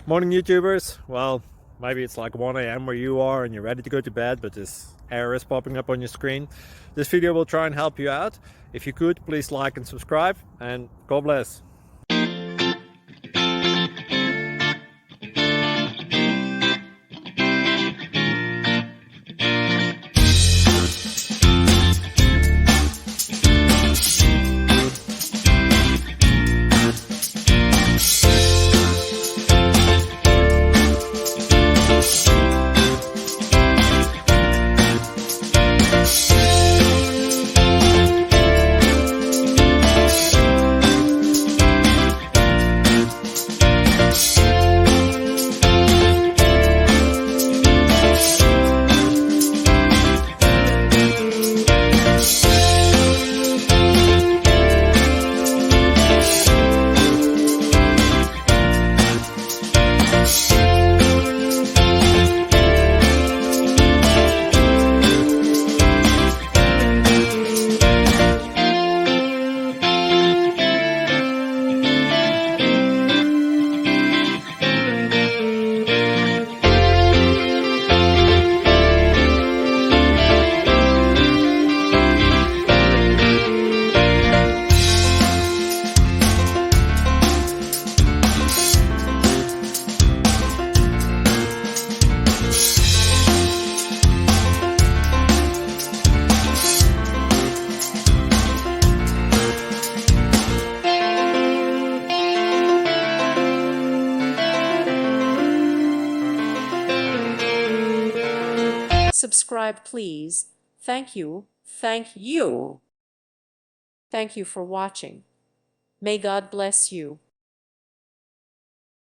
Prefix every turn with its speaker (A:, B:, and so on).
A: Morning YouTubers. Well, maybe it's like 1 a.m. where you are and you're ready to go to bed, but this error is popping up on your screen. This video will try and help you out. If you could, please like and subscribe, and God bless.
B: Subscribe, please. Thank you. Thank you. Thank you for watching. May God bless you.